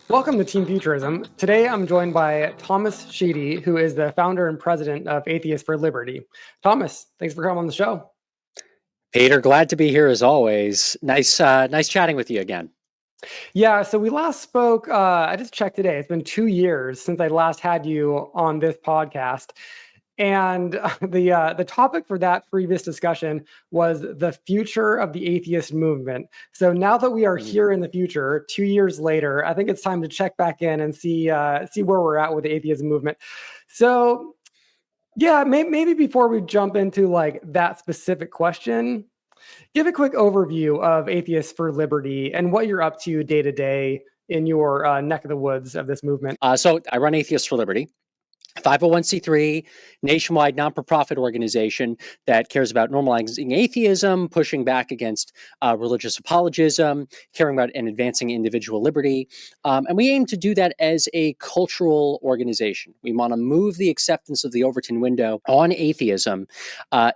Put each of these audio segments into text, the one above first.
Welcome to Team Futurism. Today I'm joined by Thomas Sheedy, who is the founder and president of Atheists for Liberty. Thomas, thanks for coming on the show. Peter, glad to be here as always. Nice chatting with you again. Yeah, so we last spoke, I just checked today. It's been 2 years since I last had you on this podcast. And the topic for that previous discussion was the future of the atheist movement. So now that we are here in the future, 2 years later, I think it's time to check back in and see where we're at with the atheism movement. So yeah, maybe before we jump into like that specific question, give a quick overview of Atheists for Liberty and what you're up to day to day in your neck of the woods of this movement. So I run Atheists for Liberty, 501c3 nationwide non-for-profit organization that cares about normalizing atheism, pushing back against religious apologism, caring about and advancing individual liberty. And we aim to do that as a cultural organization. We want to move the acceptance of the Overton window on atheism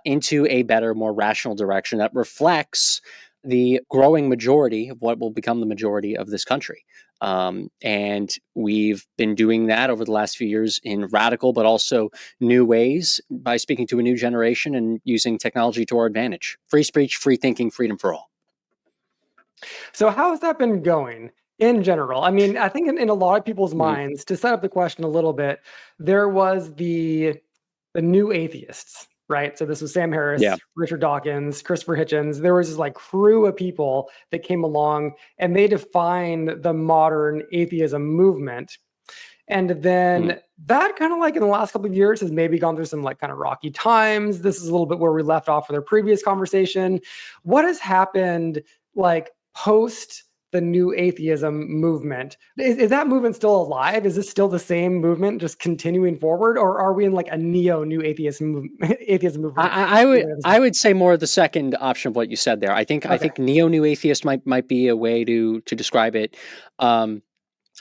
into a better, more rational direction that reflects the growing majority of what will become the majority of this country. And we've been doing that over the last few years in radical, but also new ways by speaking to a new generation and using technology to our advantage. Free speech, free thinking, freedom for all. So how has that been going in general? I mean, I think in a lot of people's minds, to set up the question a little bit, there was the new atheists, right? So this was Sam Harris, Yeah. Richard Dawkins, Christopher Hitchens. There was this like crew of people that came along and they defined the modern atheism movement. And then that kind of like in the last couple of years has maybe gone through some like kind of rocky times. This is a little bit where we left off with our previous conversation. What has happened like post the new atheism movement? Is that movement still alive? Is this still the same movement just continuing forward? Or are we in like a new atheism movement? I would say more the second option of what you said there. I think new atheist might be a way to describe it.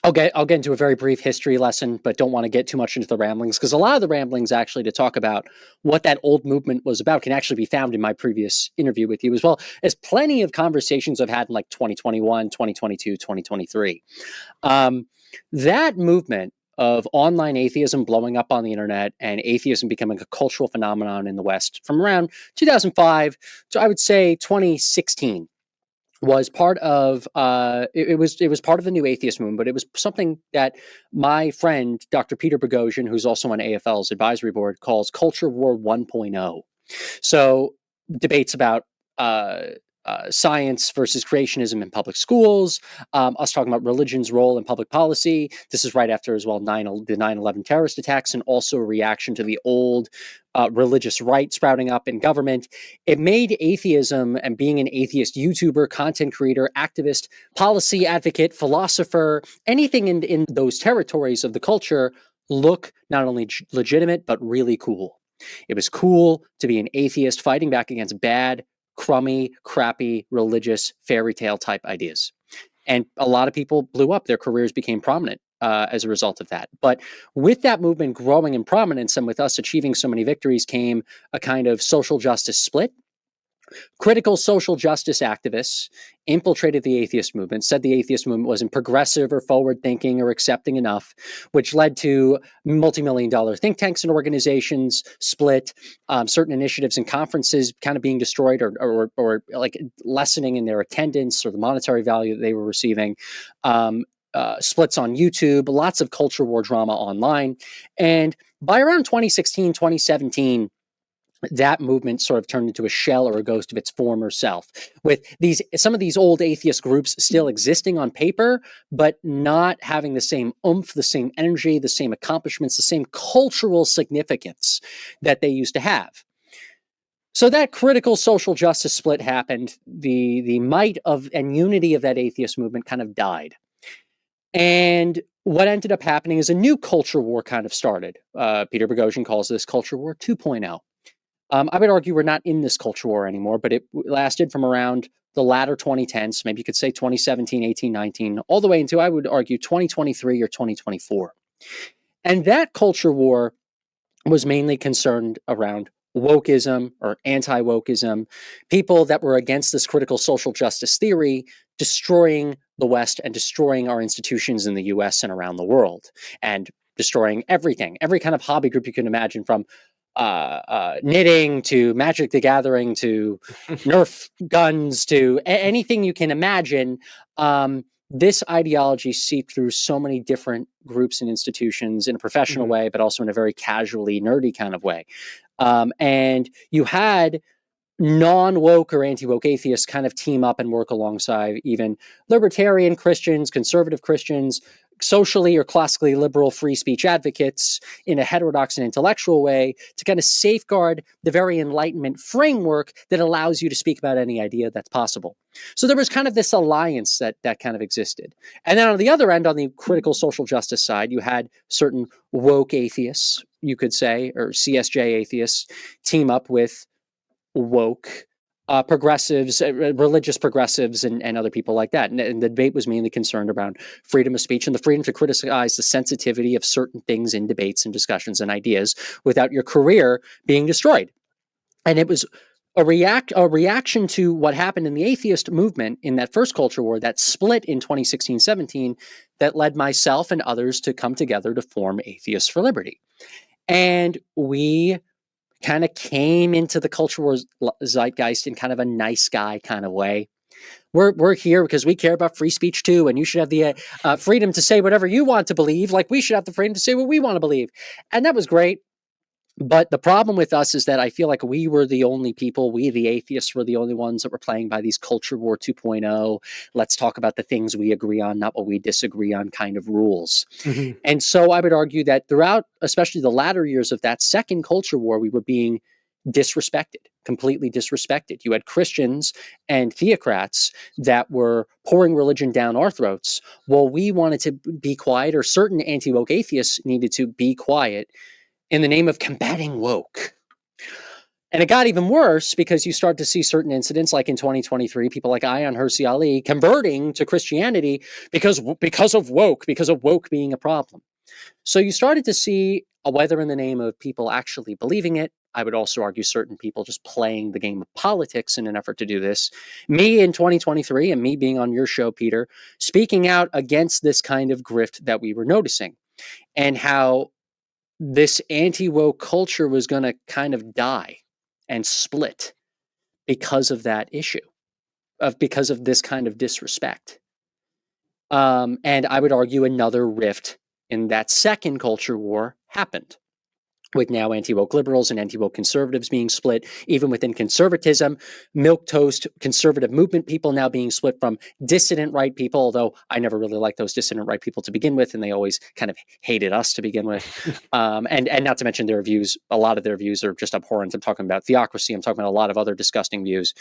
I'll get into a very brief history lesson, but don't want to get too much into the ramblings, because a lot of the ramblings actually to talk about what that old movement was about can actually be found in my previous interview with you, as well as plenty of conversations I've had in like 2021, 2022, 2023. That movement of online atheism blowing up on the internet and atheism becoming a cultural phenomenon in the West from around 2005 to, I would say, 2016 was part of it was part of the new atheist movement, but it was something that my friend Dr. Peter Boghossian, who's also on AFL's advisory board, calls Culture War 1.0. So debates about science versus creationism in public schools, us talking about religion's role in public policy. This is right after as well the 9/11 terrorist attacks, and also a reaction to the old religious right sprouting up in government. It made atheism and being an atheist YouTuber, content creator, activist, policy advocate, philosopher, anything in those territories of the culture look not only legitimate, but really cool. It was cool to be an atheist fighting back against bad, crummy, crappy, religious fairy tale type ideas. And a lot of people blew up. Their careers became prominent as a result of that. But with that movement growing in prominence and with us achieving so many victories came a kind of social justice split. Critical social justice activists infiltrated the atheist movement, said the atheist movement wasn't progressive or forward thinking or accepting enough, which led to multi-million-dollar think tanks and organizations split, certain initiatives and conferences kind of being destroyed or like lessening in their attendance or the monetary value that they were receiving. Splits on YouTube, lots of culture war drama online. And by around 2016, 2017, that movement sort of turned into a shell or a ghost of its former self, with some of these old atheist groups still existing on paper, but not having the same oomph, the same energy, the same accomplishments, the same cultural significance that they used to have. So that critical social justice split happened. The might of and unity of that atheist movement kind of died. And what ended up happening is a new culture war kind of started. Peter Boghossian calls this Culture War 2.0. I would argue we're not in this culture war anymore, but it lasted from around the latter 2010s, maybe you could say 2017, 18, 19, all the way into, I would argue, 2023 or 2024. And that culture war was mainly concerned around wokeism or anti-wokeism, people that were against this critical social justice theory, destroying the West and destroying our institutions in the US and around the world, and destroying everything, every kind of hobby group you can imagine, from knitting to Magic the Gathering to Nerf guns to anything you can imagine. This ideology seeped through so many different groups and institutions in a professional way, but also in a very casually nerdy kind of way. And you had non-woke or anti-woke atheists kind of team up and work alongside even libertarian Christians, conservative Christians, socially or classically liberal free speech advocates in a heterodox and intellectual way to kind of safeguard the very Enlightenment framework that allows you to speak about any idea that's possible. So there was kind of this alliance that kind of existed. And then on the other end, on the critical social justice side, you had certain woke atheists, you could say, or CSJ atheists, team up with woke progressives, religious progressives, and other people like that. And the debate was mainly concerned around freedom of speech and the freedom to criticize the sensitivity of certain things in debates and discussions and ideas without your career being destroyed. And it was a reaction to what happened in the atheist movement in that first culture war that split in 2016-17 that led myself and others to come together to form Atheists for Liberty. And we kind of came into the culture war zeitgeist in kind of a nice guy kind of way. We're here because we care about free speech too, and you should have the freedom to say whatever you want to believe, like we should have the freedom to say what we want to believe. And that was great. But the problem with us is that I feel like we were the only people, we the atheists were the only ones that were playing by these culture war 2.0, let's talk about the things we agree on, not what we disagree on kind of rules. And so I would argue that throughout, especially the latter years of that second culture war, we were being disrespected, completely disrespected. You had Christians and theocrats that were pouring religion down our throats while we wanted to be quiet, or certain anti-woke atheists needed to be quiet in the name of combating woke. And it got even worse because you start to see certain incidents, like in 2023, people like Ayaan Hirsi Ali converting to Christianity because of woke being a problem. So you started to see, whether in the name of people actually believing it, I would also argue certain people just playing the game of politics in an effort to do this. Me in 2023, and me being on your show, Peter, speaking out against this kind of grift that we were noticing, and how this anti-woke culture was going to kind of die and split because of that issue, because of this kind of disrespect. And I would argue another rift in that second culture war happened, with now anti-woke liberals and anti-woke conservatives being split, even within conservatism, milquetoast conservative movement people now being split from dissident right people, although I never really liked those dissident right people to begin with, and they always kind of hated us to begin with. And not to mention their views, a lot of their views are just abhorrent. I'm talking about theocracy, I'm talking about a lot of other disgusting views.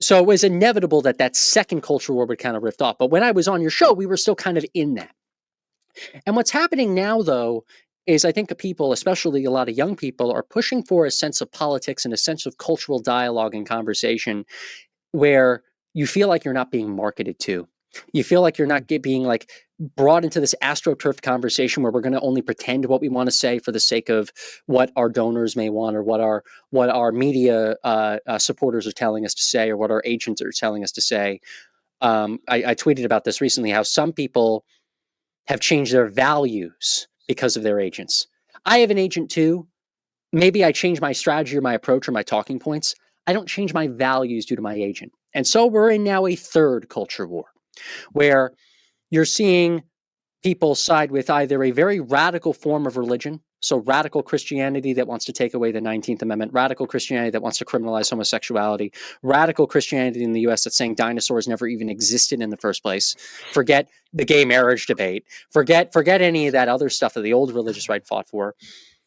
So it was inevitable that that second culture war would kind of rift off. But when I was on your show, we were still kind of in that. And what's happening now, though, is I think people, especially a lot of young people, are pushing for a sense of politics and a sense of cultural dialogue and conversation where you feel like you're not being marketed to. You feel like you're not being like brought into this astroturfed conversation where we're going to only pretend what we want to say for the sake of what our donors may want, or what our media supporters are telling us to say, or what our agents are telling us to say. I tweeted about this recently, how some people have changed their values because of their agents. I have an agent too. Maybe I change my strategy or my approach or my talking points. I don't change my values due to my agent. And so we're in now a third culture war where you're seeing people side with either a very radical form of religion, so radical Christianity that wants to take away the 19th Amendment, radical Christianity that wants to criminalize homosexuality, radical Christianity in the US that's saying dinosaurs never even existed in the first place. Forget the gay marriage debate. Forget any of that other stuff that the old religious right fought for.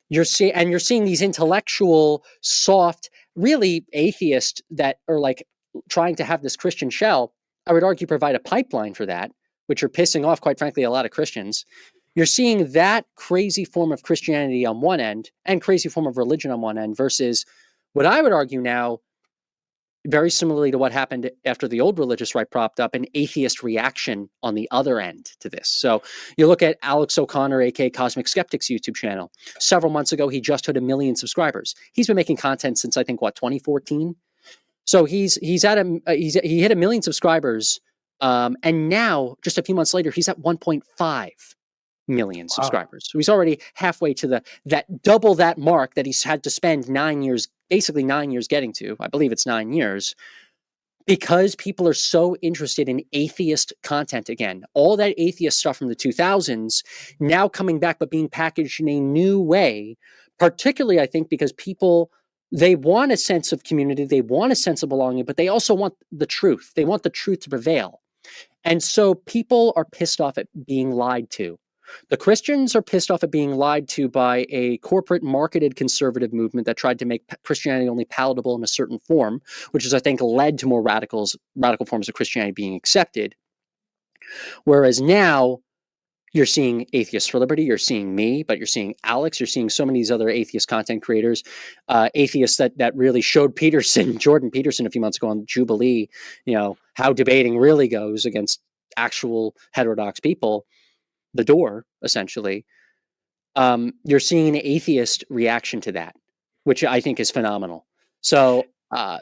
You're seeing these intellectual, soft, really atheists that are like trying to have this Christian shell. I would argue provide a pipeline for that, which are pissing off, quite frankly, a lot of Christians. You're seeing that crazy form of Christianity on one end and crazy form of religion on one end versus what I would argue now very similarly to what happened after the old religious right propped up, an atheist reaction on the other end to this. So you look at Alex O'Connor, aka Cosmic Skeptics YouTube channel. Several months ago, he just hit 1 million subscribers. He's been making content since, I think, 2014. So he hit 1 million subscribers, and now just a few months later, he's at 1.5 million subscribers. So he's already halfway to that double that mark that he's had to spend 9 years, basically 9 years getting to. I believe it's 9 years, because people are so interested in atheist content again. All that atheist stuff from the 2000s now coming back, but being packaged in a new way, particularly, I think, because people, they want a sense of community, they want a sense of belonging, but they also want the truth. They want the truth to prevail. And so people are pissed off at being lied to. The Christians are pissed off at being lied to by a corporate marketed conservative movement that tried to make Christianity only palatable in a certain form, which is, I think, led to more radical forms of Christianity being accepted. Whereas now you're seeing Atheists for Liberty, you're seeing me, but you're seeing Alex, you're seeing so many of these other atheist content creators, atheists that really showed Jordan Peterson a few months ago on Jubilee, how debating really goes against actual heterodox people, the door, essentially. You're seeing an atheist reaction to that, which I think is phenomenal. So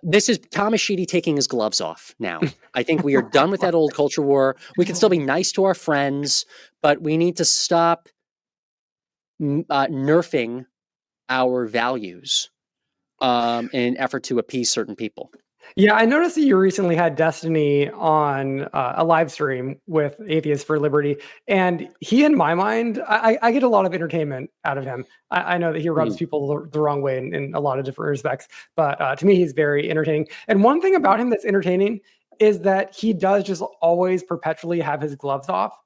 this is Thomas Sheedy taking his gloves off now. I think we are done with that old culture war. We can still be nice to our friends, but we need to stop nerfing our values in an effort to appease certain people. Yeah, I noticed that you recently had Destiny on a live stream with Atheists for Liberty, and he, in my mind, I get a lot of entertainment out of him. I know that he rubs people the wrong way in a lot of different respects, but to me, he's very entertaining. And one thing about him that's entertaining is that he does just always perpetually have his gloves off,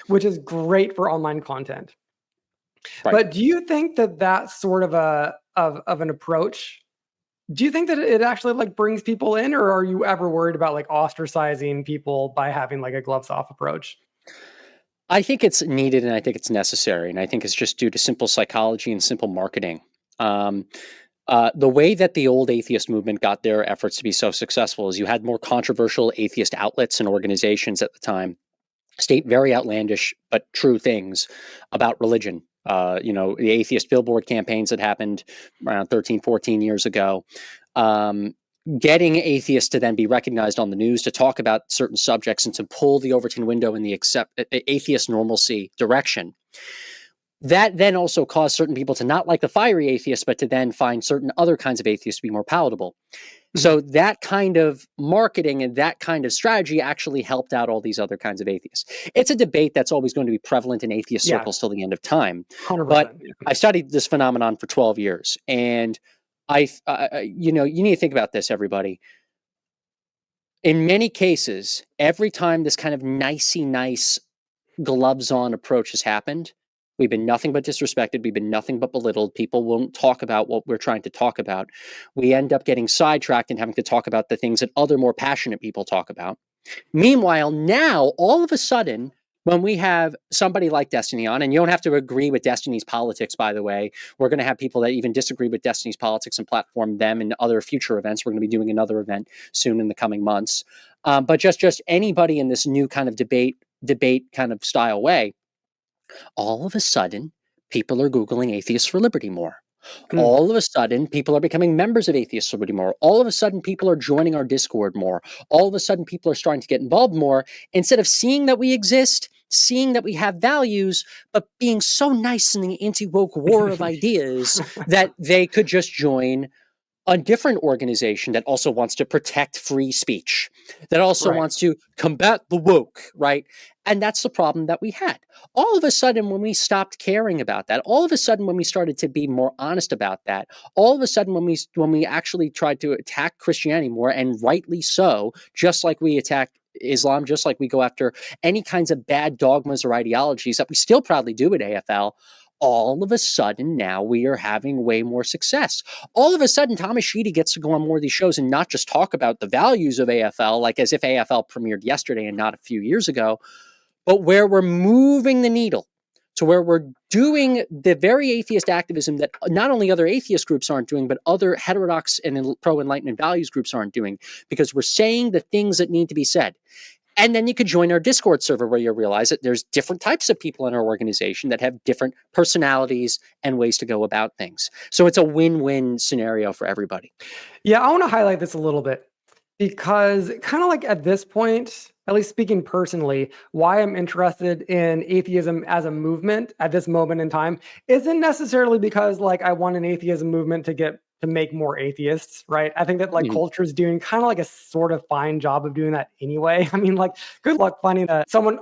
which is great for online content. Right. But do you think that that's sort of an approach? Do you think that it actually brings people in, or are you ever worried about ostracizing people by having a gloves off approach? I think it's needed, and I think it's necessary, and I think it's just due to simple psychology and simple marketing. The way that the old atheist movement got their efforts to be so successful is you had more controversial atheist outlets and organizations at the time state very outlandish but true things about religion. The atheist billboard campaigns that happened around 13, 14 years ago, getting atheists to then be recognized on the news to talk about certain subjects and to pull the Overton window in the atheist normalcy direction. That then also caused certain people to not like the fiery atheists, but to then find certain other kinds of atheists to be more palatable. So that kind of marketing and that kind of strategy actually helped out all these other kinds of atheists. It's a debate that's always going to be prevalent in atheist circles till the end of time. 100%. But I studied this phenomenon for 12 years. And you need to think about this, everybody. In many cases, every time this kind of nicey nice gloves on approach has happened, we've been nothing but disrespected. We've been nothing but belittled. People won't talk about what we're trying to talk about. We end up getting sidetracked and having to talk about the things that other more passionate people talk about. Meanwhile, now, all of a sudden, when we have somebody like Destiny on, and you don't have to agree with Destiny's politics, by the way, we're going to have people that even disagree with Destiny's politics and platform them in other future events. We're going to be doing another event soon in the coming months. But just anybody in this new kind of debate kind of style way, all of a sudden, people are Googling Atheists for Liberty more. All of a sudden, people are becoming members of Atheists for Liberty more. All of a sudden, people are joining our Discord more. All of a sudden, people are starting to get involved more. Instead of seeing that we exist, seeing that we have values, but being so nice in the anti-woke war of ideas that they could just join a different organization that also wants to protect free speech, that also wants to combat the woke, right? And that's the problem that we had. All of a sudden, when we stopped caring about that, all of a sudden, when we started to be more honest about that, all of a sudden, when we actually tried to attack Christianity more, and rightly so, just like we attack Islam, just like we go after any kinds of bad dogmas or ideologies that we still proudly do at AFL, all of a sudden now we are having way more success. All of a sudden, Thomas Sheedy gets to go on more of these shows and not just talk about the values of AFL, like as if AFL premiered yesterday and not a few years ago, but where we're moving the needle to where we're doing the very atheist activism that not only other atheist groups aren't doing, but other heterodox and pro-enlightenment values groups aren't doing, because we're saying the things that need to be said. And then you could join our Discord server, where you realize that there's different types of people in our organization that have different personalities and ways to go about things. So it's a win-win scenario for everybody. Yeah, I want to highlight this a little bit because kind of like at this point, at least speaking personally, why I'm interested in atheism as a movement at this moment in time isn't necessarily because like I want an atheism movement to make more atheists, right? I think that like Mhm. culture is doing kind of like a sort of fine job of doing that anyway. I mean, like good luck finding someone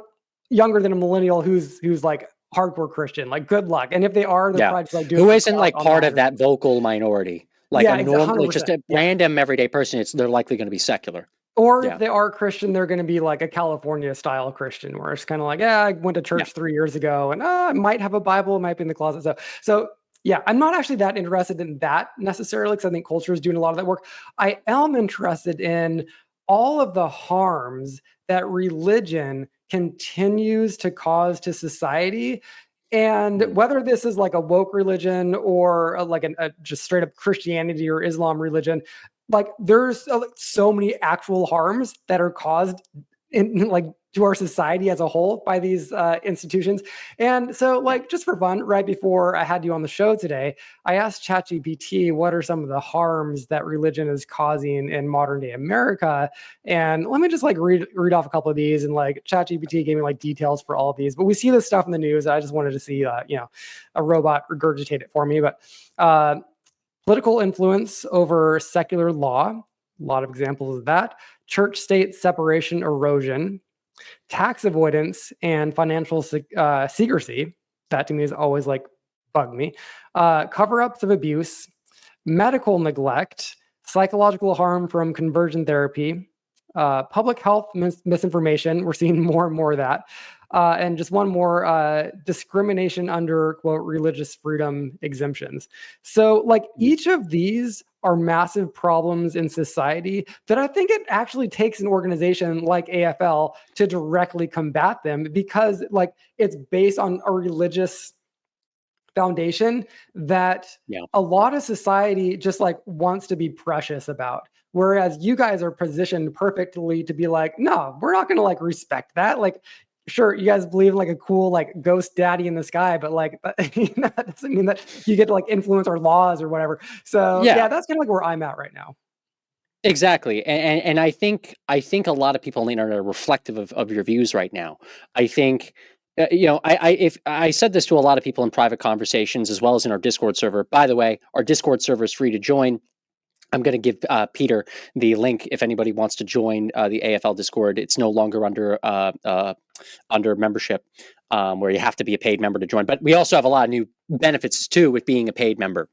younger than a millennial who's like hardcore Christian. Like good luck. And if they are, they're Yeah. probably just like doing Who some isn't clout like on part that of or that vocal minority? Like yeah, a norm, like just 100%. a Yeah. random everyday person, they're likely going to be secular. Or if Yeah. they are Christian, they're gonna be like a California style Christian, where it's kinda like, "Yeah, I went to Yeah. church 3 years ago, and, I might have a Bible, it might be in the closet." So, yeah, I'm not actually that interested in that necessarily, because I think culture is doing a lot of that work. I am interested in all of the harms that religion continues to cause to society, and Mhm. whether this is like a woke religion or, like a just straight up Christianity or Islam religion, like there's like, so many actual harms that are caused in like to our society as a whole by these institutions. And so Yeah. like just for fun, right before I had you on the show today, I asked ChatGPT what are some of the harms that religion is causing in modern day America. And let me just like read off a couple of these, and like ChatGPT gave me like details for all of these, but we see this stuff in the news. I just wanted to see a robot regurgitate it for me. But uh political influence over secular law, a lot of examples of that, church state separation erosion, tax avoidance, and financial secrecy. That to me is always like bug me. Cover ups of abuse, medical neglect, psychological harm from conversion therapy, public health misinformation. We're seeing more and more of that. And just one more discrimination under quote religious freedom exemptions. So, like Mhm. each of these are massive problems in society that I think it actually takes an organization like AFL to directly combat them, because like it's based on a religious foundation that Yeah. a lot of society just like wants to be precious about. Whereas you guys are positioned perfectly to be like, no, we're not going to like respect that. Like, sure, you guys believe in like a cool like ghost daddy in the sky, but like that doesn't mean that you get to like influence our laws or whatever. So Yeah. yeah, that's kind of like where I'm at right now. Exactly, and I think a lot of people on the internet are reflective of your views right now. I think, I if I said this to a lot of people in private conversations as well as in our Discord server. By the way, our Discord server is free to join. I'm going to give Peter the link if anybody wants to join the AFL Discord. It's no longer under membership, where you have to be a paid member to join. But we also have a lot of new benefits too with being a paid member.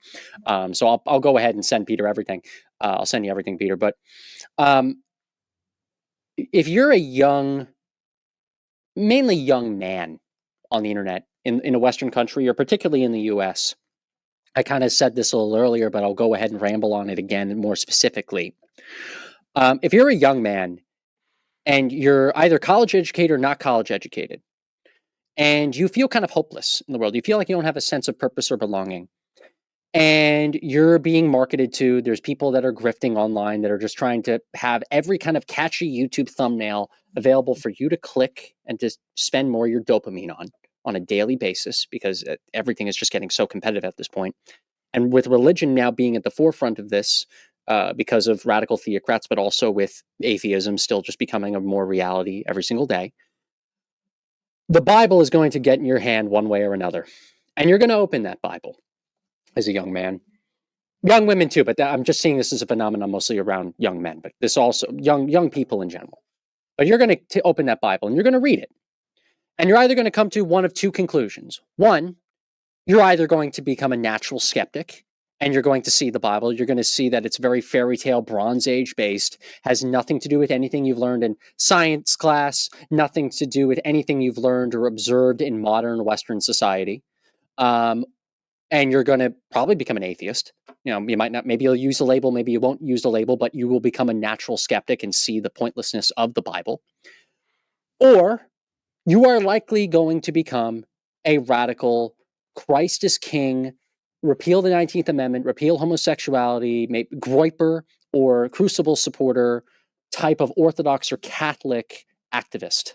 So I'll go ahead and send Peter everything. I'll send you everything, Peter. But um, if you're a mainly young man on the internet in a Western country, or particularly in the U.S., I kind of said this a little earlier, but I'll go ahead and ramble on it again more specifically. If you're a young man and you're either college educated or not college educated, and you feel kind of hopeless in the world, you feel like you don't have a sense of purpose or belonging, and you're being marketed to, there's people that are grifting online that are just trying to have every kind of catchy YouTube thumbnail available for you to click and to spend more of your dopamine on a daily basis, because everything is just getting so competitive at this point. And with religion now being at the forefront of this, because of radical theocrats, but also with atheism still just becoming a more reality every single day, the Bible is going to get in your hand one way or another. And you're going to open that Bible as a young man. Young women too, but I'm just seeing this as a phenomenon mostly around young men, but this also young people in general. But you're going to open that Bible and you're going to read it. And you're either going to come to one of two conclusions. One, you're either going to become a natural skeptic and you're going to see the Bible. You're going to see that it's very fairy tale, Bronze Age based, has nothing to do with anything you've learned in science class, nothing to do with anything you've learned or observed in modern Western society. Um, and you're going to probably become an atheist. You might not, maybe you'll use the label, maybe you won't use the label, but you will become a natural skeptic and see the pointlessness of the Bible. Or you are likely going to become a radical Christ is king, repeal the 19th Amendment, repeal homosexuality, make Groyper or Crucible supporter type of Orthodox or Catholic activist.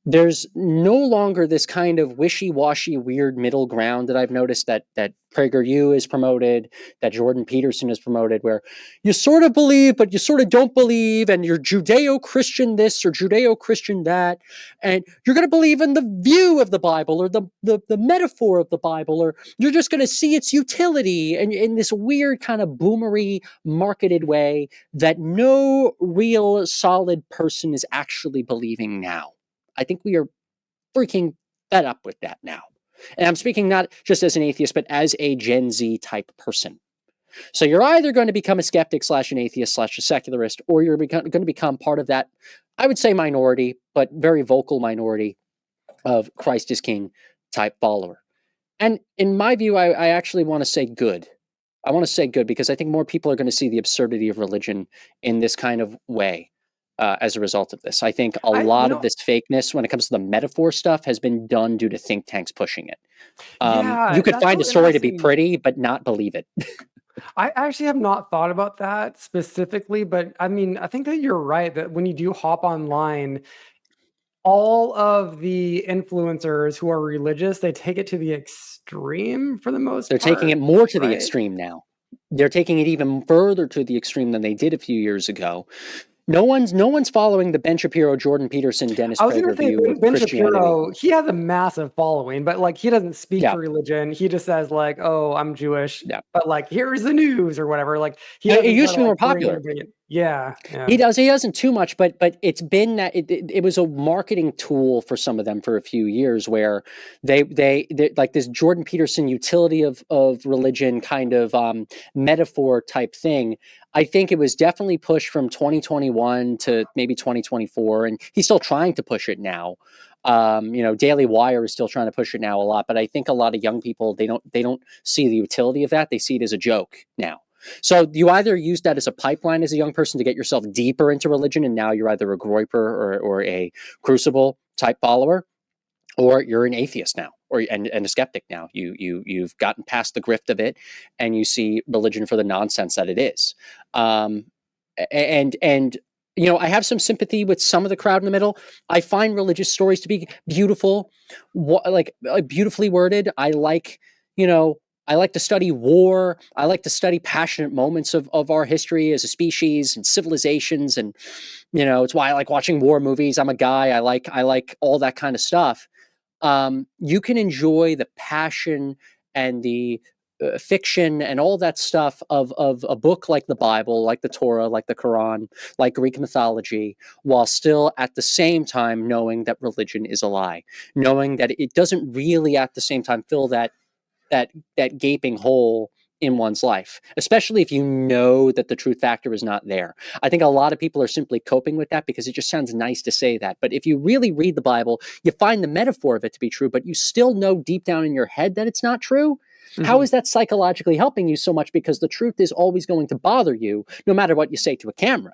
There's no longer this kind of wishy-washy, weird middle ground that I've noticed that PragerU is promoted, that Jordan Peterson is promoted, where you sort of believe, but you sort of don't believe, and you're Judeo-Christian this or Judeo-Christian that, and you're going to believe in the view of the Bible or the metaphor of the Bible, or you're just going to see its utility, and in this weird kind of boomery, marketed way that no real solid person is actually believing now. I think we are freaking fed up with that now. And I'm speaking not just as an atheist, but as a Gen Z type person. So you're either going to become a skeptic / an atheist / a secularist, or you're going to become part of that, I would say minority, but very vocal minority of Christ is king type follower. And in my view, I actually want to say good. I want to say good because I think more people are going to see the absurdity of religion in this kind of way. As a result of this, I think a lot of this fakeness when it comes to the metaphor stuff has been done due to think tanks pushing it. You could that's find so a story to be interesting. pretty, but not believe it. I actually have not thought about that specifically, but I mean, I think that you're right that when you do hop online, all of the influencers who are religious, they take it to the extreme for the most They're taking it part, more to the right? extreme now. They're taking it even further to the extreme than they did a few years ago. No one's following the Ben Shapiro, Jordan Peterson, Dennis I was gonna Prager say view of Ben Christianity. Shapiro, he has a massive following, but, like, he doesn't speak Yeah, for religion. He just says, like, "Oh, I'm Jewish, yeah. but, like, here's the news," or whatever. Like, he It doesn't try used to, to be like, more bring popular. anybody in. Yeah, yeah. He doesn't too much, but it's been that it was a marketing tool for some of them for a few years where they like this Jordan Peterson utility of religion kind of metaphor type thing. I think it was definitely pushed from 2021 to maybe 2024, and he's still trying to push it now. Daily Wire is still trying to push it now a lot, but I think a lot of young people they don't see the utility of that. They see it as a joke now. So you either use that as a pipeline as a young person to get yourself deeper into religion, and now you're either a Groyper or a Crucible type follower, or you're an atheist now, and a skeptic now. You've gotten past the grift of it, and you see religion for the nonsense that it is. Um, and I have some sympathy with some of the crowd in the middle. I find religious stories to be beautiful, like beautifully worded. You know, I like to study war. I like to study passionate moments of our history as a species and civilizations, and it's why I like watching war movies. I'm a guy. I like all that kind of stuff. You can enjoy the passion and the fiction and all that stuff of a book like the Bible, like the Torah, like the Quran, like Greek mythology, while still at the same time knowing that religion is a lie, knowing that it doesn't really at the same time fill that gaping hole in one's life, especially if you know that the truth factor is not there. I think a lot of people are simply coping with that because it just sounds nice to say that. But if you really read the Bible, you find the metaphor of it to be true, but you still know deep down in your head that it's not true. How Mhm. is that psychologically helping you so much? Because the truth is always going to bother you, no matter what you say to a camera.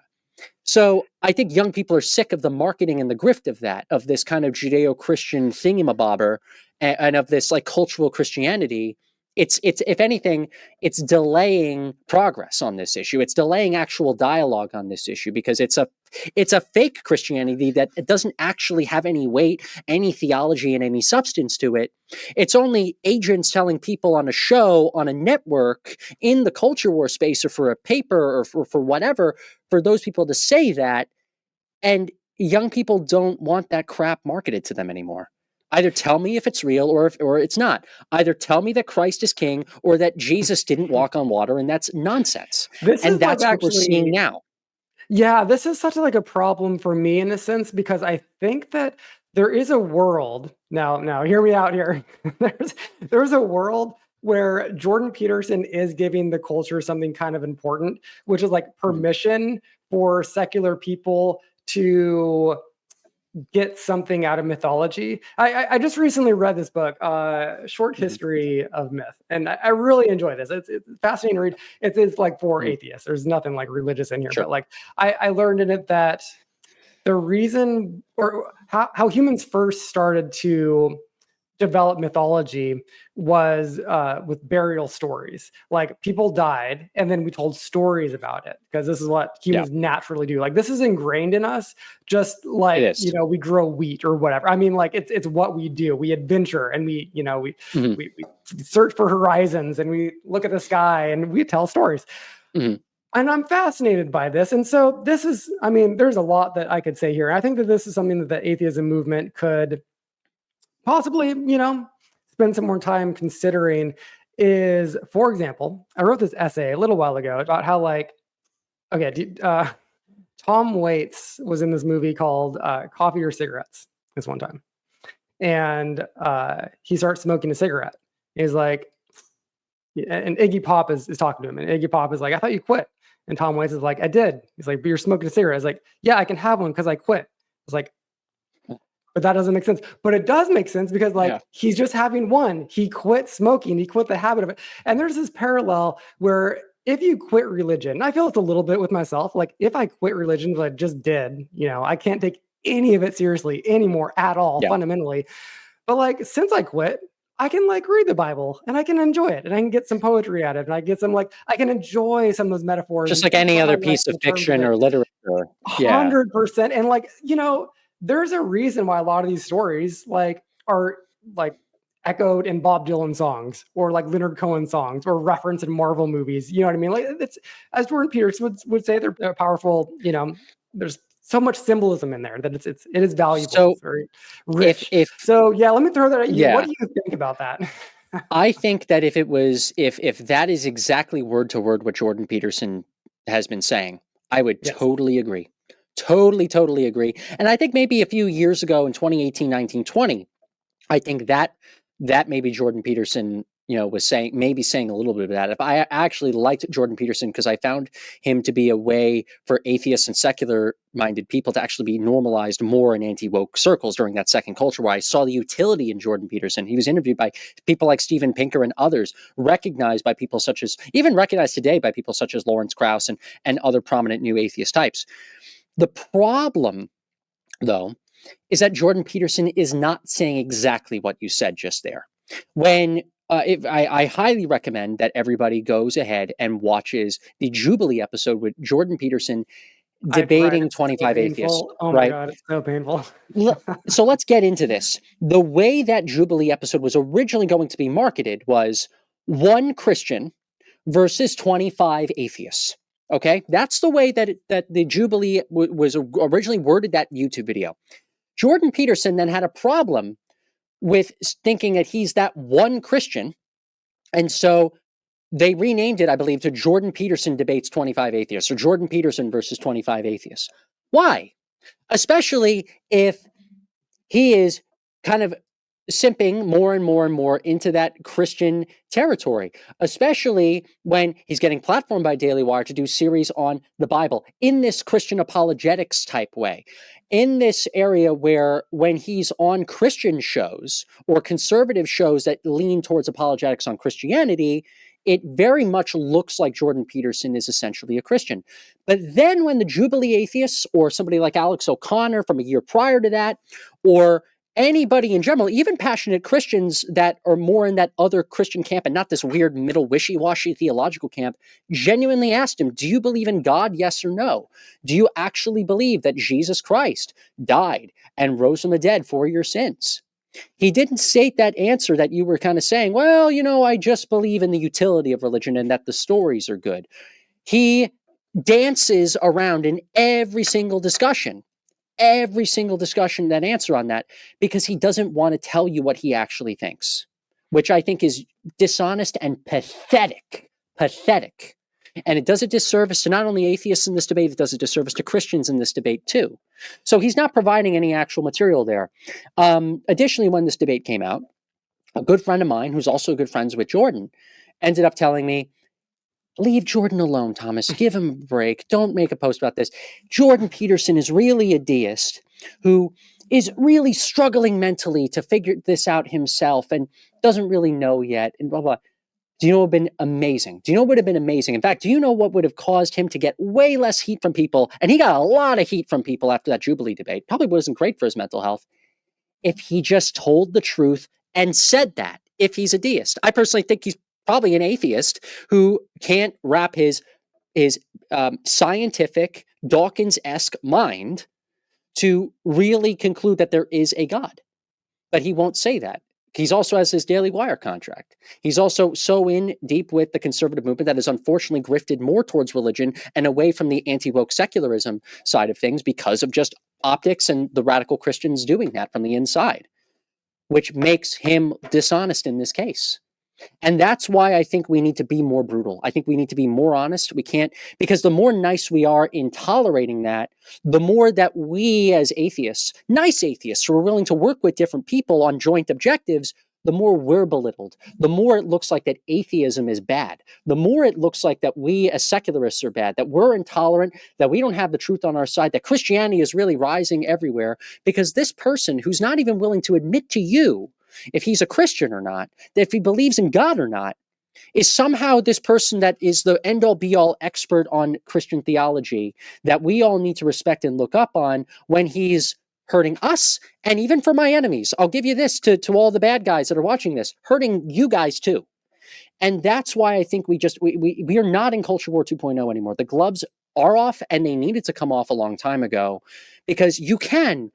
So I think young people are sick of the marketing and the grift of that, of this kind of Judeo-Christian thingamabobber, and of this like cultural Christianity. It's if anything, it's delaying progress on this issue. It's delaying actual dialogue on this issue because it's a fake Christianity that it doesn't actually have any weight, any theology, and any substance to it. It's only agents telling people on a show, on a network, in the culture war space, or for a paper, or for whatever, for those people to say that, and young people don't want that crap marketed to them anymore. Either tell me if it's real or it's not. Either tell me that Christ is king or that Jesus didn't walk on water, and that's nonsense. This And is, like, that's what we're seeing actually. now. Yeah, this is such like a problem for me in a sense because I think that there is a world now hear me out here. There's a world where Jordan Peterson is giving the culture something kind of important, which is like Mhm. permission for secular people to get something out of mythology. I just recently read this book, Short Mhm. History of Myth, and I really enjoy this. It's a fascinating read. It's like for Mhm. atheists. There's nothing like religious in here, Sure. but like I learned in it that the reason or how humans first started to developed mythology was with burial stories. Like people died, and then we told stories about it because this is what humans naturally do. Like this is ingrained in us, just like we grow wheat or whatever. I mean, like it's what we do. We adventure, and we search for horizons, and we look at the sky, and we tell stories. And I'm fascinated by this. And so this is, I mean, there's a lot that I could say here. I think that this is something that the atheism movement could possibly, spend some more time considering is, for example, I wrote this essay a little while ago about how Tom Waits was in this movie called Coffee or Cigarettes this one time. And he starts smoking a cigarette. He's like, and Iggy Pop is talking to him. And Iggy Pop is like, I thought you quit. And Tom Waits is like, I did. He's like, but you're smoking a cigarette. I was like, yeah, I can have one because I quit. It's like, but that doesn't make sense. But it does make sense because he's just having one. He quit smoking. He quit the habit of it. And there's this parallel where if you quit religion, I feel it's a little bit with myself. Like if I quit religion, that I just did, I can't take any of it seriously anymore at all, fundamentally. But like, since I quit, I can like read the Bible and I can enjoy it and I can get some poetry out of it. And I get some I can enjoy some of those metaphors. Just like any other piece of fiction or literature. 100%. And there's a reason why a lot of these stories are echoed in Bob Dylan songs or like Leonard Cohen songs or referenced in Marvel movies. You know what I mean? Like it's, as Jordan Peterson would say, they're powerful. There's so much symbolism in there that it is valuable. So it's very rich. Let me throw that at you. Yeah. What do you think about that? I think that if that is exactly word to word what Jordan Peterson has been saying, I would totally agree. Totally agree. And I think maybe a few years ago in 2018, 19, 20, I think that maybe Jordan Peterson, was saying a little bit of that. If I actually liked Jordan Peterson because I found him to be a way for atheists and secular-minded people to actually be normalized more in anti-woke circles during that second culture where I saw the utility in Jordan Peterson. He was interviewed by people like Steven Pinker and others, recognized today by people such as Lawrence Krauss and other prominent new atheist types. The problem, though, is that Jordan Peterson is not saying exactly what you said just there. When I highly recommend that everybody goes ahead and watches the Jubilee episode with Jordan Peterson debating 25 atheists. Oh my God, it's so painful. So let's get into this. The way that Jubilee episode was originally going to be marketed was one Christian versus 25 atheists. Okay, that's the way that the Jubilee was originally worded, that YouTube video. Jordan Peterson then had a problem with thinking that he's that one Christian, and so they renamed it, I believe, to Jordan Peterson Debates 25 Atheists, or Jordan Peterson versus 25 Atheists. Why? Especially if he is kind of simping more and more into that Christian territory, especially when he's getting platformed by Daily Wire to do series on the Bible in this Christian apologetics type way, in this area where when he's on Christian shows or conservative shows that lean towards apologetics on Christianity, it very much looks like Jordan Peterson is essentially a Christian. But then when the Jubilee atheists or somebody like Alex O'Connor from a year prior to that, or anybody in general, even passionate Christians that are more in that other Christian camp and not this weird middle wishy-washy theological camp, genuinely asked him, do you believe in God, yes or no? Do you actually believe that Jesus Christ died and rose from the dead for your sins? He didn't state that answer that you were kind of saying, well, I just believe in the utility of religion and that the stories are good. He dances around in every single discussion that answer on that, because he doesn't want to tell you what he actually thinks, which I think is dishonest and pathetic. And it does a disservice to not only atheists in this debate, it does a disservice to Christians in this debate too. So he's not providing any actual material there. Additionally, when this debate came out, a good friend of mine, who's also good friends with Jordan, ended up telling me, leave Jordan alone, Thomas. Give him a break. Don't make a post about this. Jordan Peterson is really a deist who is really struggling mentally to figure this out himself and doesn't really know yet, and blah, blah. Do you know what would have been amazing? Do you know what would have been amazing? In fact, do you know what would have caused him to get way less heat from people? And he got a lot of heat from people after that Jubilee debate. Probably wasn't great for his mental health. If he just told the truth and said that if he's a deist. I personally think he's probably an atheist who can't wrap his scientific Dawkins-esque mind to really conclude that there is a God. But he won't say that. He's also has his Daily Wire contract. He's also so in deep with the conservative movement that has unfortunately grifted more towards religion and away from the anti-woke secularism side of things because of just optics and the radical Christians doing that from the inside, which makes him dishonest in this case. And that's why I think we need to be more brutal. I think we need to be more honest. We can't, because the more nice we are in tolerating that, the more that we as atheists, nice atheists who are willing to work with different people on joint objectives, the more we're belittled, the more it looks like that atheism is bad, the more it looks like that we as secularists are bad, that we're intolerant, that we don't have the truth on our side, that Christianity is really rising everywhere, because this person who's not even willing to admit to you if he's a Christian or not, that if he believes in God or not, is somehow this person that is the end-all be-all expert on Christian theology that we all need to respect and look up on when he's hurting us and even for my enemies. I'll give you this to all the bad guys that are watching this, hurting you guys too. And that's why I think we are not in Culture War 2.0 anymore. The gloves are off and they needed to come off a long time ago because you can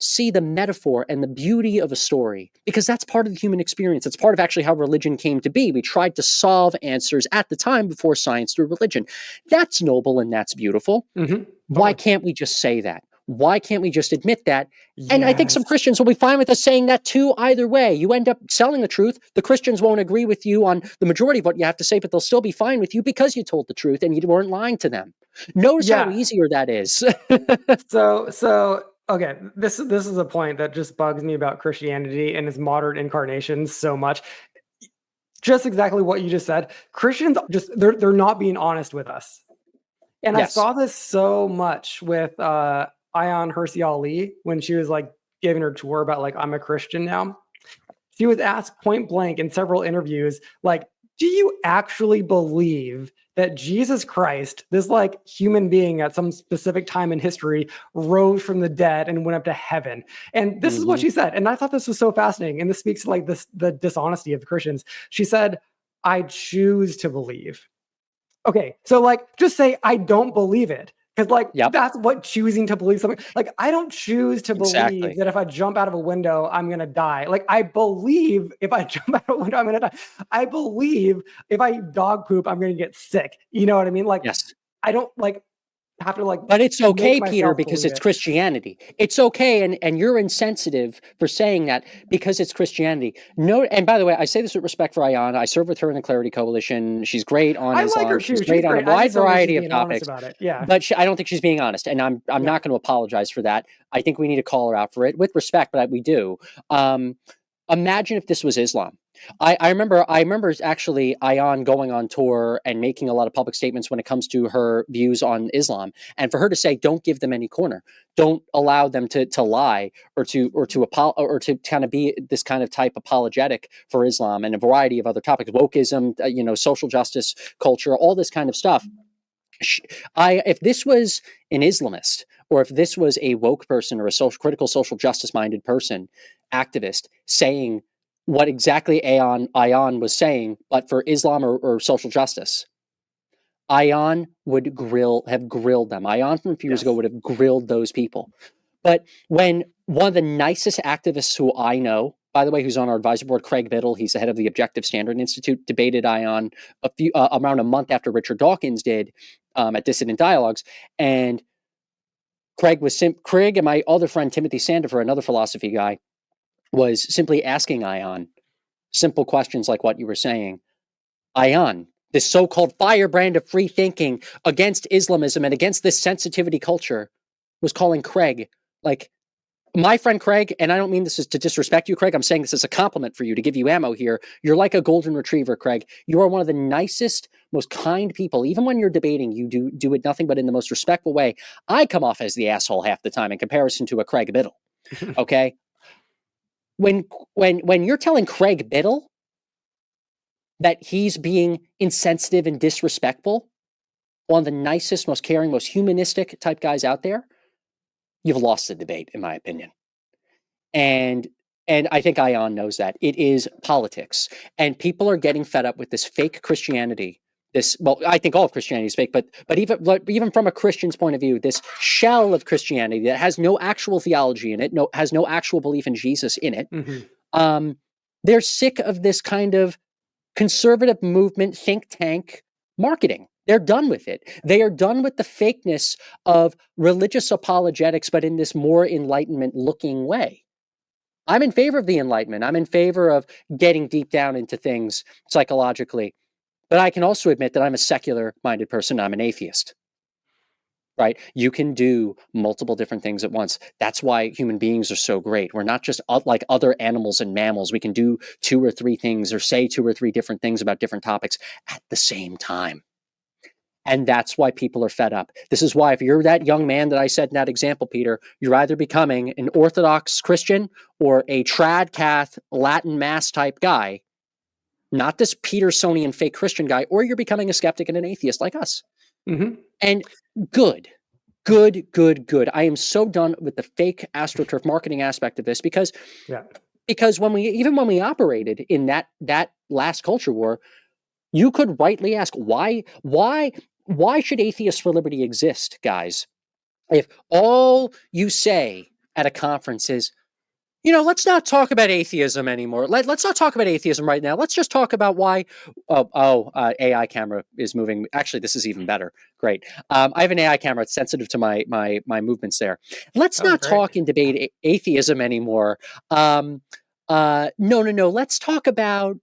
see the metaphor and the beauty of a story because that's part of the human experience. It's part of actually how religion came to be. We tried to solve answers at the time before science through religion. That's noble and that's beautiful. Why can't we just say that? Why can't we just admit that? Yes. And I think some Christians will be fine with us saying that too either way. You end up selling the truth. The Christians won't agree with you on the majority of what you have to say, but they'll still be fine with you because you told the truth and you weren't lying to them. Notice how easier that is. So okay, this is a point that just bugs me about Christianity and its modern incarnations so much. Just exactly what you just said. Christians they're not being honest with us. And yes. I saw this so much with Ayaan Hirsi Ali when she was like giving her tour about like, I'm a Christian now. She was asked point blank in several interviews, like, do you actually believe that Jesus Christ, this like human being at some specific time in history, rose from the dead and went up to heaven? And this is what she said. And I thought this was so fascinating. And this speaks to like the dishonesty of the Christians. She said, I choose to believe. Okay, so like just say I don't believe it. Because like that's what choosing to believe something. Like I don't choose to believe that if I jump out of a window, I'm gonna die. Like I believe if I jump out of a window, I'm gonna die. I believe if I dog poop, I'm gonna get sick. You know what I mean? Like I don't like have to like. But it's okay, Peter, because it's Christianity. It's okay, and you're insensitive for saying that because it's Christianity. No, and by the way, I say this with respect for Ayaan. I serve with her in the Clarity Coalition. She's great on Islam. Like her too. She's great on a wide variety of topics. About it. Yeah, but I don't think she's being honest, and I'm not going to apologize for that. I think we need to call her out for it with respect, but we do. Imagine if this was Islam. I remember actually Ayaan going on tour and making a lot of public statements when it comes to her views on Islam, and for her to say, "Don't give them any corner, don't allow them to lie or to kind of be this kind of type apologetic for Islam and a variety of other topics, wokeism, social justice culture, all this kind of stuff." If this was an Islamist or if this was a woke person or a critical social justice minded person, activist saying what exactly Ayaan was saying, but for Islam or social justice, Ayaan would have grilled them. Ayaan from a few years ago would have grilled those people. But when one of the nicest activists who I know, by the way, who's on our advisory board, Craig Biddle, he's the head of the Objective Standard Institute, debated Ayaan around a month after Richard Dawkins did at Dissident Dialogues, and Craig and my other friend Timothy Sandifer, another philosophy guy, was simply asking Ayaan simple questions like what you were saying. Ayaan, this so-called firebrand of free thinking against Islamism and against this sensitivity culture, was calling Craig like, my friend Craig, and I don't mean this is to disrespect you, Craig. I'm saying this as a compliment for you to give you ammo here. You're like a golden retriever, Craig. You are one of the nicest, most kind people. Even when you're debating, you do it nothing but in the most respectful way. I come off as the asshole half the time in comparison to a Craig Biddle. Okay? When you're telling Craig Biddle that he's being insensitive and disrespectful, one of the nicest, most caring, most humanistic type guys out there, you've lost the debate, in my opinion. And And I think Ayaan knows that. It is politics. And people are getting fed up with this fake Christianity. Well, I think all of Christianity is fake, but even from a Christian's point of view, this shell of Christianity that has no actual theology in it, has no actual belief in Jesus in it. Mm-hmm. They're sick of this kind of conservative movement, think tank marketing. They're done with it. They are done with the fakeness of religious apologetics, but in this more Enlightenment looking way. I'm in favor of the Enlightenment. I'm in favor of getting deep down into things psychologically. But I can also admit that I'm a secular minded person. I'm an atheist. Right? You can do multiple different things at once. That's why human beings are so great. We're not just like other animals and mammals. We can do 2 or 3 things or say 2 or 3 different things about different topics at the same time. And that's why people are fed up. This is why if you're that young man that I said in that example, Peter, you're either becoming an Orthodox Christian or a trad cath Latin mass type guy, not this Petersonian fake Christian guy, or you're becoming a skeptic and an atheist like us. Mm-hmm. And good. I am so done with the fake AstroTurf marketing aspect of this because when we operated in that last culture war, you could rightly ask why should Atheists for Liberty exist, guys? If all you say at a conference is, let's not talk about atheism anymore. Let's not talk about atheism right now. Let's just talk about why. AI camera is moving. Actually, this is even better. Great. I have an AI camera. It's sensitive to my movements there. Let's not talk and debate atheism anymore. No. Let's talk about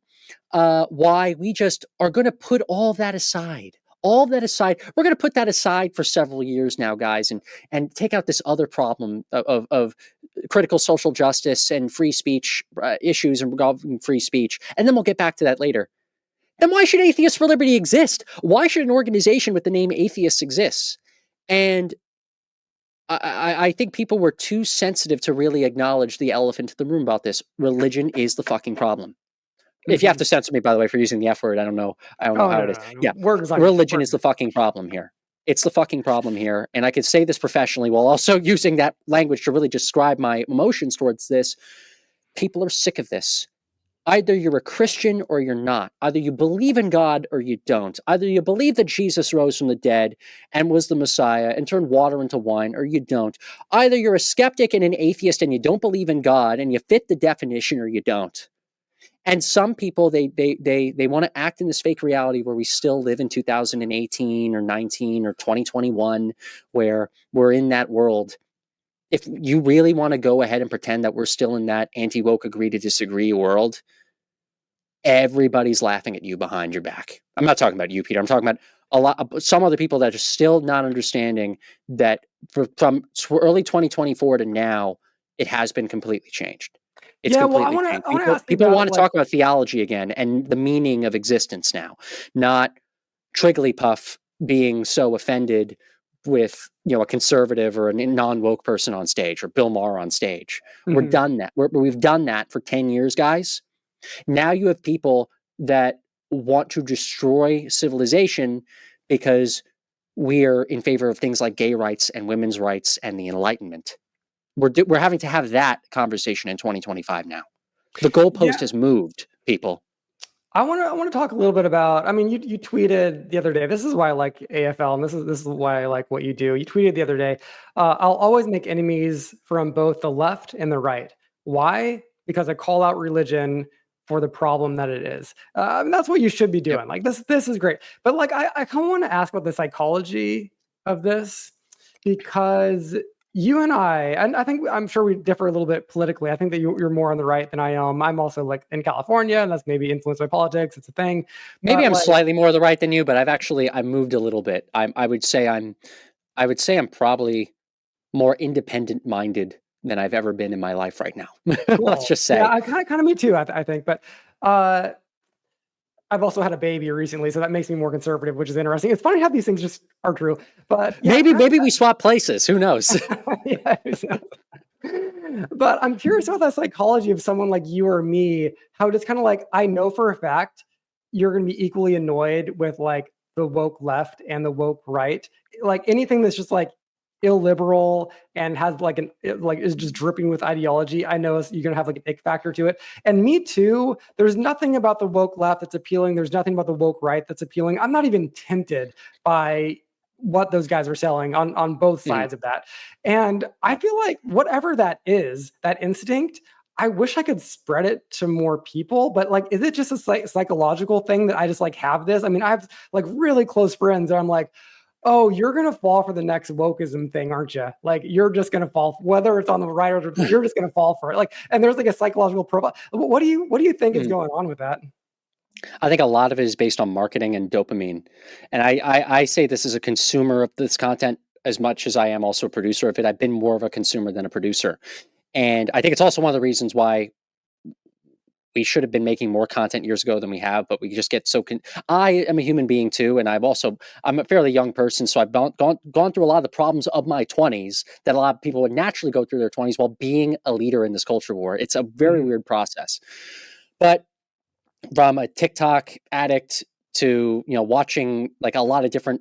why we just are going to put all that aside. We're going to put that aside for several years now, guys, and take out this other problem of critical social justice and free speech issues involving free speech. And then we'll get back to that later. Then why should Atheists for Liberty exist? Why should an organization with the name Atheists exist? And I think people were too sensitive to really acknowledge the elephant in the room about this. Religion is the fucking problem. If you have to censor me, by the way, for using the F word, I don't know how it is. Yeah, religion is the fucking problem here. It's the fucking problem here. And I could say this professionally while also using that language to really describe my emotions towards this. People are sick of this. Either you're a Christian or you're not. Either you believe in God or you don't. Either you believe that Jesus rose from the dead and was the Messiah and turned water into wine, or you don't. Either you're a skeptic and an atheist and you don't believe in God and you fit the definition, or you don't. And some people, they want to act in this fake reality where we still live in 2018 or 19 or 2021, where we're in that world. If you really want to go ahead and pretend that we're still in that anti-woke agree to disagree world, everybody's laughing at you behind your back. I'm not talking about you, Peter. I'm talking about some other people that are still not understanding that from early 2024 to now, it has been completely changed. It's completely changed. People want to talk about theology again and the meaning of existence now, not Trigglypuff being so offended with a conservative or a non-woke person on stage or Bill Maher on stage. Mm-hmm. We're done that. We've done that for 10 years, guys. Now you have people that want to destroy civilization because we're in favor of things like gay rights and women's rights and the Enlightenment. We're having to have that conversation in 2025 now. The goalpost has moved, people. I want to talk a little bit about. I mean, you tweeted the other day. This is why I like AFL, and this is why I like what you do. You tweeted the other day. I'll always make enemies from both the left and the right. Why? Because I call out religion for the problem that it is. That's what you should be doing. Yep. Like this is great. But like, I kind of want to ask about the psychology of this, because you and I'm sure we differ a little bit politically. I think that you're more on the right than I am. I'm also like in California, and that's maybe influenced by politics. It's a thing. Maybe I'm slightly more on the right than you, but I moved a little bit. I would say I'm probably more independent minded than I've ever been in my life right now. Cool. Let's just say. Yeah, I kind of me too. I think, but I've also had a baby recently, so that makes me more conservative, which is interesting. It's funny how these things just are true. But yeah, maybe we swap places. Who knows? Yeah, but I'm curious about that psychology of someone like you or me. How it's kind of like, I know for a fact you're going to be equally annoyed with like the woke left and the woke right. Like anything that's just like illiberal and has like is just dripping with ideology, I know you're gonna have like an ick factor to it. And me too. There's nothing about the woke left that's appealing. There's nothing about the woke right that's appealing. I'm not even tempted by what those guys are selling on both sides of that. And I feel like whatever that is, that instinct, I wish I could spread it to more people, but like, is it just a psychological thing that I just like have this? I mean, I have like really close friends that I'm like, oh, you're gonna fall for the next wokeism thing, aren't you? Like, you're just gonna fall, whether it's on the right or you're just gonna fall for it. Like, and there's like a psychological profile. What do you think is going on with that? I think a lot of it is based on marketing and dopamine. And I say this as a consumer of this content as much as I am also a producer of it. I've been more of a consumer than a producer. And I think it's also one of the reasons why we should have been making more content years ago than we have, but we just get so I am a human being too, and I'm a fairly young person, so I've gone through a lot of the problems of my 20s that a lot of people would naturally go through their 20s while being a leader in this culture war. It's a very weird process. But from a TikTok addict to, watching like a lot of different,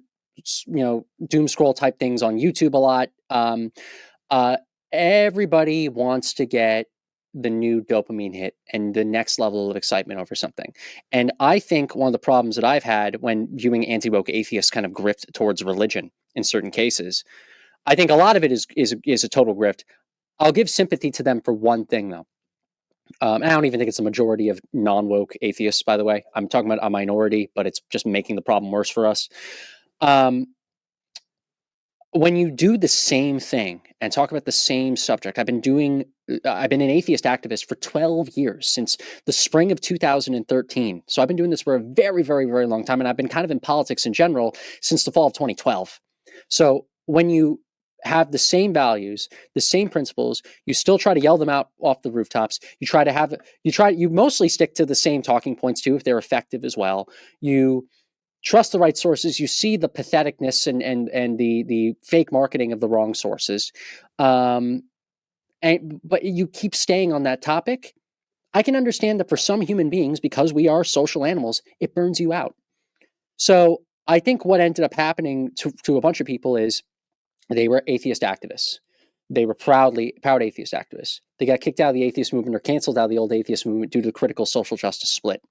doom scroll type things on YouTube a lot, everybody wants to get the new dopamine hit and the next level of excitement over something. And I think one of the problems that I've had when viewing anti-woke atheists kind of grift towards religion in certain cases, I think a lot of it is a total grift. I'll give sympathy to them for one thing though. And I don't even think it's a majority of non-woke atheists, by the way. I'm talking about a minority, but it's just making the problem worse for us. When you do the same thing and talk about the same subject, I've been an atheist activist for 12 years, since the spring of 2013. So I've been doing this for a very, very, very long time. And I've been kind of in politics in general since the fall of 2012. So when you have the same values, the same principles, you still try to yell them out off the rooftops. You mostly stick to the same talking points too, if they're effective as well. You trust the right sources. You see the patheticness and the fake marketing of the wrong sources. But you keep staying on that topic. I can understand that for some human beings, because we are social animals, it burns you out. So I think what ended up happening to a bunch of people is they were atheist activists. They were proud atheist activists. They got kicked out of the atheist movement or canceled out of the old atheist movement due to the critical social justice split.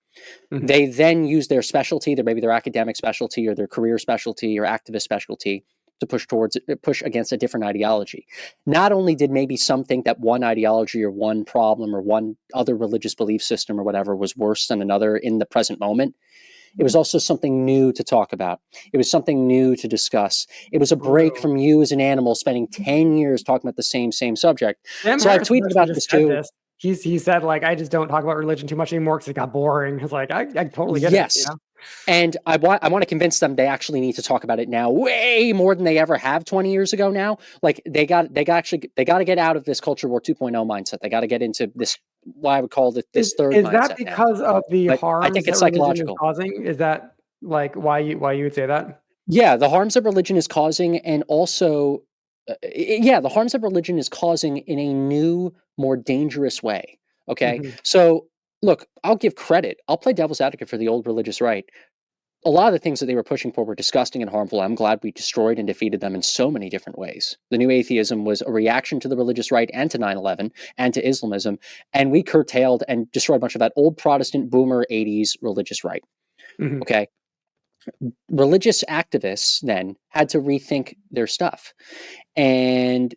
They then use their specialty, maybe their academic specialty or their career specialty or activist specialty, to push against a different ideology. Not only did maybe some think that one ideology or one problem or one other religious belief system or whatever was worse than another in the present moment, it was also something new to talk about. It was something new to discuss. It was a break from you as an animal spending 10 years talking about the same subject. So I've tweeted about this too. He said, like, I just don't talk about religion too much anymore because it got boring. It's like, I totally get it. You know? And I want to convince them they actually need to talk about it now, way more than they ever have 20 years ago now. Like they got to get out of this culture war 2.0 mindset. They got to get into this, what I would call this third mindset. Is that because of the harms I think it's that religion psychological. is causing? Is that like why you would say that? Yeah, the harms that religion is causing, and also, the harms that religion is causing in a new, more dangerous way. Okay, so look, I'll give credit. I'll play devil's advocate for the old religious right. A lot of the things that they were pushing for were disgusting and harmful. I'm glad we destroyed and defeated them in so many different ways. The new atheism was a reaction to the religious right and to 9/11 and to Islamism, and we curtailed and destroyed a bunch of that old Protestant boomer 80s religious right. Okay. Religious activists then had to rethink their stuff. And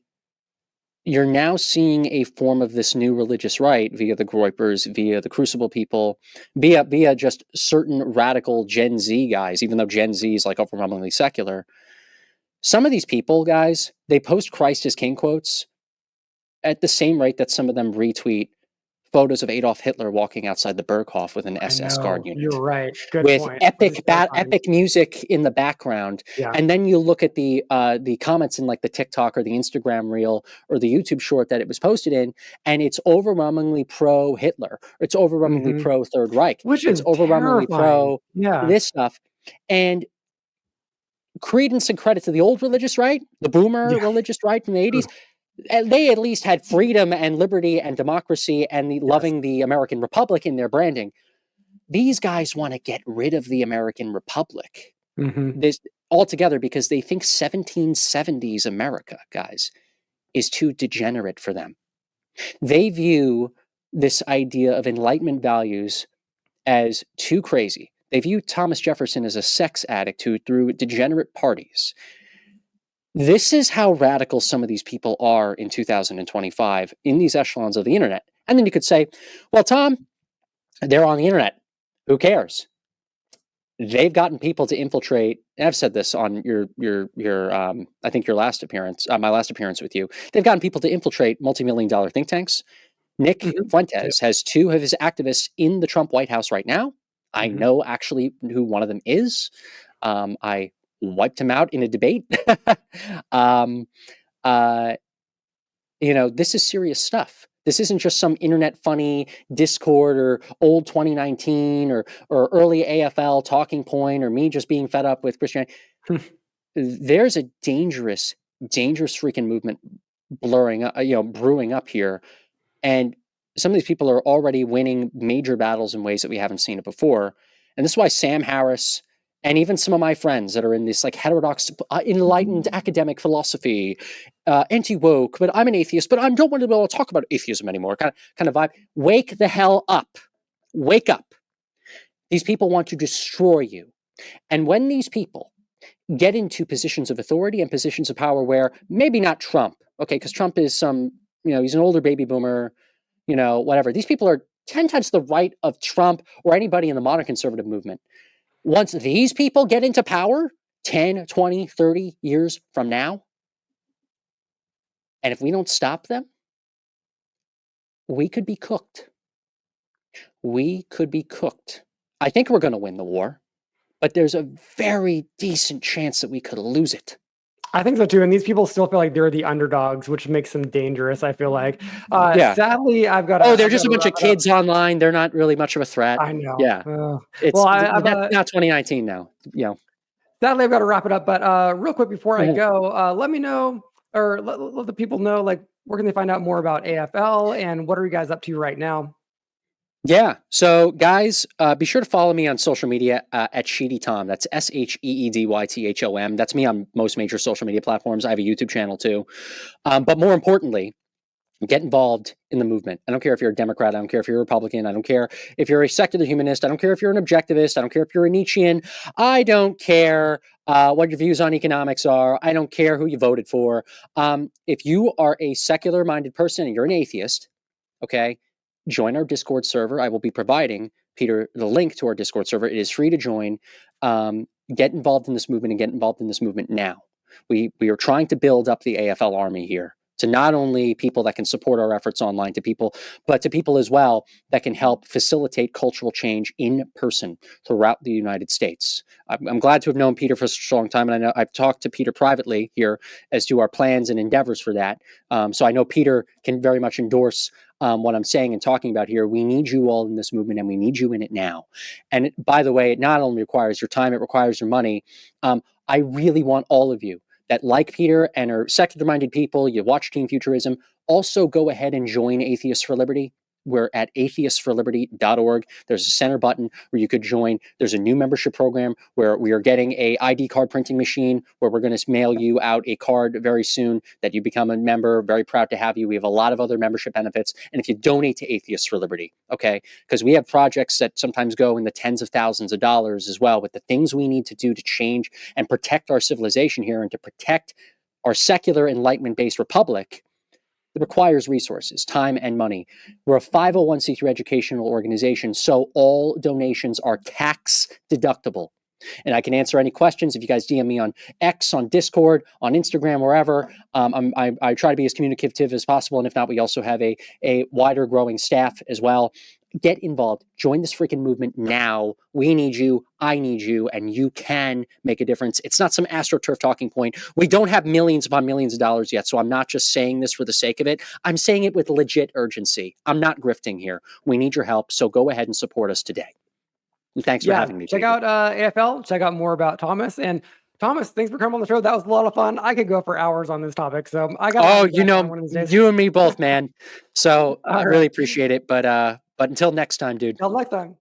you're now seeing a form of this new religious right via the Groypers, via the Crucible people, via just certain radical Gen Z guys, even though Gen Z is like overwhelmingly secular. Some of these people, guys, they post Christ is King quotes at the same rate that some of them retweet photos of Adolf Hitler walking outside the Berghof with an SS guard unit. You're right. Good with point. epic music in the background. Yeah. And then you look at the comments in like the TikTok or the Instagram reel or the YouTube short that it was posted in, and it's overwhelmingly pro Hitler. It's overwhelmingly pro Third Reich. Which is overwhelmingly terrifying. pro this stuff. And credence and credit to the old religious right, the boomer religious right from the 80s. They at least had freedom and liberty and democracy and loving the American Republic in their branding. These guys want to get rid of the American Republic. altogether because they think 1770s America, guys, is too degenerate for them. They view this idea of Enlightenment values as too crazy. They view Thomas Jefferson as a sex addict who threw degenerate parties. This is how radical some of these people are in 2025 in these echelons of the internet. And then you could say, well, Tom, they're on the internet. Who cares? They've gotten people to infiltrate. And I've said this on your I think your last appearance, my last appearance with you. They've gotten people to infiltrate multi-million-dollar think tanks. Nick Fuentes has 2 of his activists in the Trump White House right now. I know actually who one of them is. I wiped him out in a debate. This is serious stuff. This isn't just some internet funny Discord or old 2019 or early AFL talking point or me just being fed up with Christianity. There's a dangerous freaking movement brewing up here. And some of these people are already winning major battles in ways that we haven't seen it before. And this is why Sam Harris and even some of my friends that are in this like heterodox, enlightened academic philosophy, anti-woke, but I'm an atheist, but I don't want to be able to talk about atheism anymore, kind of vibe. Wake the hell up. Wake up. These people want to destroy you. And when these people get into positions of authority and positions of power where maybe not Trump, okay, because Trump is he's an older baby boomer, whatever. These people are 10 times the right of Trump or anybody in the modern conservative movement. Once these people get into power 10, 20, 30 years from now, and if we don't stop them, we could be cooked. We could be cooked. I think we're going to win the war, but there's a very decent chance that we could lose it. I think so too. And these people still feel like they're the underdogs, which makes them dangerous, I feel like. Sadly, I've got they're just a bunch of kids online. They're not really much of a threat. I know. Yeah. That's not 2019 now. Sadly, I've got to wrap it up. But real quick before I go, let me know, or let the people know, like, where can they find out more about AFL and what are you guys up to right now? Yeah. So, guys, be sure to follow me on social media at Sheedy Tom. That's SheedyThom. That's me on most major social media platforms. I have a YouTube channel too. But more importantly, get involved in the movement. I don't care if you're a Democrat. I don't care if you're a Republican. I don't care if you're a secular humanist. I don't care if you're an objectivist. I don't care if you're a Nietzschean. I don't care what your views on economics are. I don't care who you voted for. If you are a secular-minded person and you're an atheist, okay, join our Discord server. I will be providing, Peter, the link to our Discord server. It is free to join. Get involved in this movement and get involved in this movement now. We are trying to build up the AFL army here, to not only people that can support our efforts online, but to people as well that can help facilitate cultural change in person throughout the United States. I'm glad to have known Peter for such a long time, and I know I've talked to Peter privately here as to our plans and endeavors for that. So I know Peter can very much endorse what I'm saying and talking about here. We need you all in this movement, and we need you in it now. And by the way, it not only requires your time, it requires your money. I really want all of you that, like Peter and are secular-minded people, you watch Team Futurism, also go ahead and join Atheists for Liberty. We're at atheistsforliberty.org. There's a center button where you could join. There's a new membership program where we are getting a ID card printing machine where we're going to mail you out a card very soon that you become a member. Very proud to have you. We have a lot of other membership benefits. And if you donate to Atheists for Liberty, okay, because we have projects that sometimes go in the tens of thousands of dollars as well with the things we need to do to change and protect our civilization here and to protect our secular Enlightenment-based republic. It requires resources, time, and money. We're a 501c3 educational organization, so all donations are tax deductible. And I can answer any questions if you guys DM me on X, on Discord, on Instagram, wherever. I try to be as communicative as possible, and if not, we also have a wider growing staff as well. Get involved. Join this freaking movement now. We need you. I need you. And you can make a difference. It's not some AstroTurf talking point. We don't have millions upon millions of dollars yet, so I'm not just saying this for the sake of it. I'm saying it with legit urgency. I'm not grifting here. We need your help, so go ahead and support us today. And thanks for having me. Check out AFL. Check out more about Thomas. And Thomas, thanks for coming on the show. That was a lot of fun. I could go for hours on this topic. So I got. You and me both, man. So I really appreciate it. But until next time, dude. Until next time.